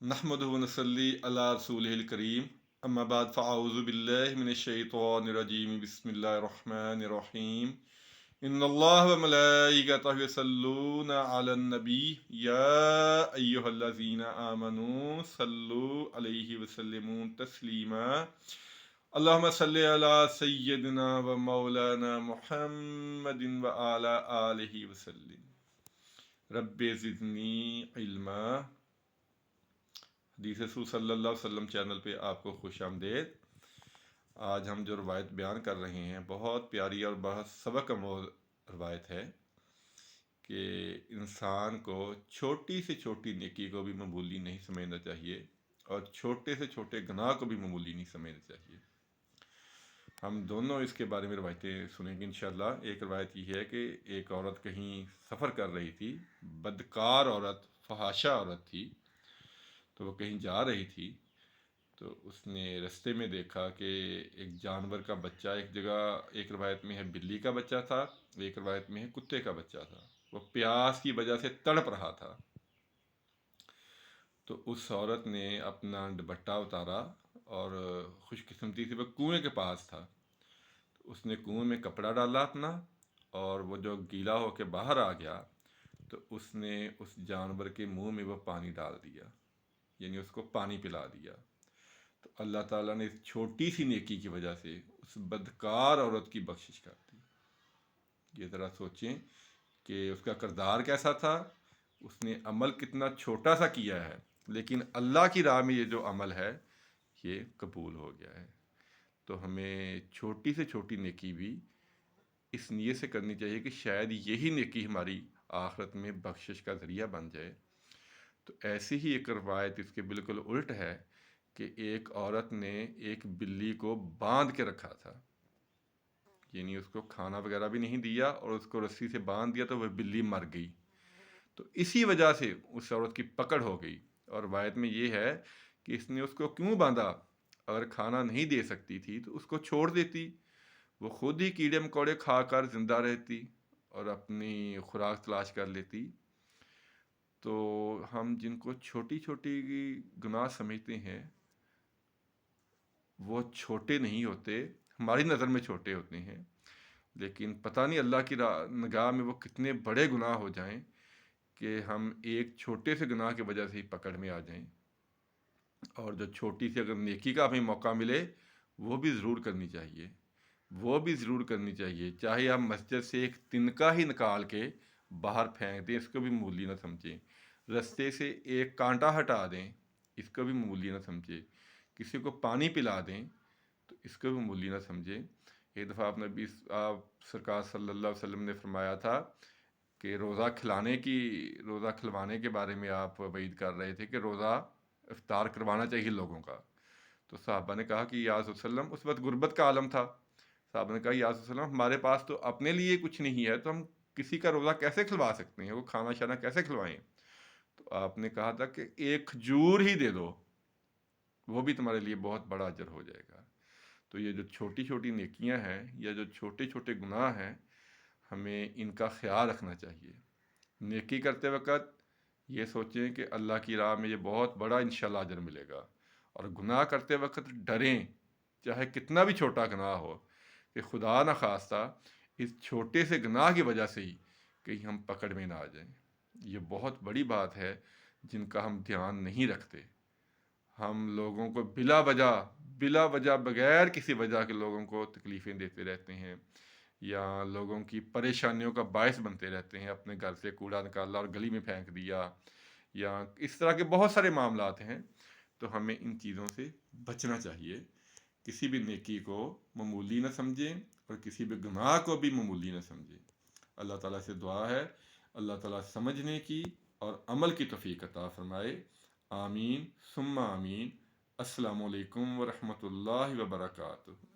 नहमदुहु व नसल्ली अला रसूलिहिल करीम अम्मा बाद फ़अऊज़ु बिल्लाहि मिनश शैतानिर रजीम बिस्मिल्लाहिर रहमानिर रहीम इन्नल्लाह व मलाइकतहु यसल्लूना अलन नबी या अय्युहल्लज़ीना आमनू सल्लु अलैहि व सल्लिमू तस्लीमा अल्लाहुम्मा सल्लि अला सय्यिदिना व मौलाना मुहम्मदिन व अला आलिहि व सल्लिम रब्बि ज़िदनी इल्मा। हदीस रसूल सल्लल्लाहु अलैहि वसल्लम चैनल पे आपको खुश आमदेद। आज हम जो रवायत बयान कर रहे हैं बहुत प्यारी और बहुत सबक आमोज़ रवायत है कि इंसान को छोटी से छोटी नेकी को भी मामूली नहीं समझना चाहिए और छोटे से छोटे गुनाह को भी मामूली नहीं समझना चाहिए। हम दोनों इसके बारे में रवायतें सुनेंगे इंशाअल्लाह। एक रवायत ये है कि एक औरत कहीं सफ़र कर रही थी, बदकार औरत, फहाशा औरत थी। तो वो कहीं जा रही थी तो उसने रास्ते में देखा कि एक जानवर का बच्चा, एक जगह एक रवायत में है बिल्ली का बच्चा था, एक रवायत में है कुत्ते का बच्चा था। वो प्यास की वजह से तड़प रहा था। तो उस औरत ने अपना दुपट्टा उतारा और खुशकिस्मती से वह कुएं के पास था। तो उसने कुएं में कपड़ा डाला अपना, और वो जो गीला होकर बाहर आ गया तो उसने उस जानवर के मुंह में वो पानी डाल दिया, यानी उसको पानी पिला दिया। तो अल्लाह ताला ने इस छोटी सी नेकी की वजह से उस बदकार औरत की बख्शिश कर दी। ये ज़रा सोचें कि उसका किरदार कैसा था, उसने अमल कितना छोटा सा किया है, लेकिन अल्लाह की राह में ये जो अमल है ये कबूल हो गया है। तो हमें छोटी से छोटी नेकी भी इस नीयत से करनी चाहिए कि शायद यही नेकी हमारी आखिरत में बख्शिश का ज़रिया बन जाए। तो ऐसी ही एक रवायत इसके बिल्कुल उल्ट है कि एक औरत ने एक बिल्ली को बांध के रखा था, यानी उसको खाना वगैरह भी नहीं दिया और उसको रस्सी से बांध दिया, तो वह बिल्ली मर गई। तो इसी वजह से उस औरत की पकड़ हो गई। और रवायत में ये है कि इसने उसको क्यों बांधा, अगर खाना नहीं दे सकती थी तो उसको छोड़ देती, वो खुद ही कीड़े मकोड़े खाकर ज़िंदा रहती और अपनी खुराक तलाश कर लेती। तो हम जिनको छोटी छोटी गुनाह समझते हैं वो छोटे नहीं होते, हमारी नज़र में छोटे होते हैं, लेकिन पता नहीं अल्लाह की निगाह में वो कितने बड़े गुनाह हो जाएं कि हम एक छोटे से गुनाह की वजह से ही पकड़ में आ जाएं। और जो छोटी सी अगर नेकी का हमें मौका मिले वो भी ज़रूर करनी चाहिए, वो भी ज़रूर करनी चाहिए। चाहे आप मस्जिद से एक तिनका ही निकाल के बाहर फेंक दें, इसको भी मामूली ना समझें। रास्ते से एक कांटा हटा दें, इसको भी मामूली ना समझें। किसी को पानी पिला दें तो इसको भी मामूली ना समझें। एक दफ़ा आप सरकार सल्लल्लाहु अलैहि वसल्लम ने फरमाया था कि रोज़ा खिलवाने के बारे में आप वईद कर रहे थे कि रोज़ा इफ्तार करवाना चाहिए लोगों का। तो साहबा ने कहा कि या रसूल सल्लम, उस वक्त गुर्बत का आलम था। साहबा ने कहा या रसूल सल्लम, हमारे पास तो अपने लिए कुछ नहीं है, तो हम किसी का रोज़ा कैसे खिलवा सकते हैं, वो खाना शाना कैसे खिलवाएं। तो आपने कहा था कि एक खजूर ही दे दो, वो भी तुम्हारे लिए बहुत बड़ा अजर हो जाएगा। तो ये जो छोटी छोटी नेकियां हैं या जो छोटे छोटे गुनाह हैं, हमें इनका ख्याल रखना चाहिए। नेकी करते वक्त ये सोचें कि अल्लाह की राह में ये बहुत बड़ा इंशाल्लाह अजर मिलेगा, और गुनाह करते वक्त डरें, चाहे कितना भी छोटा गुनाह हो, कि खुदा न खास्ता इस छोटे से गुनाह की वजह से ही कहीं हम पकड़ में ना आ जाएं। ये बहुत बड़ी बात है जिनका हम ध्यान नहीं रखते। हम लोगों को बिला वजह बगैर किसी वजह के लोगों को तकलीफ़ें देते रहते हैं, या लोगों की परेशानियों का बायस बनते रहते हैं। अपने घर से कूड़ा निकाला और गली में फेंक दिया, या इस तरह के बहुत सारे मामलात हैं। तो हमें इन चीज़ों से बचना चाहिए। किसी भी नेकी को मामूली न समझें और किसी भी गुनाह को भी मामूली न समझें। अल्लाह ताला से दुआ है अल्लाह ताला समझने की और अमल की तौफीक अता फरमाए। आमीन सुम्मा आमीन। अस्सलामु अलैकुम व रहमतुल्लाहि व बरकातुहू।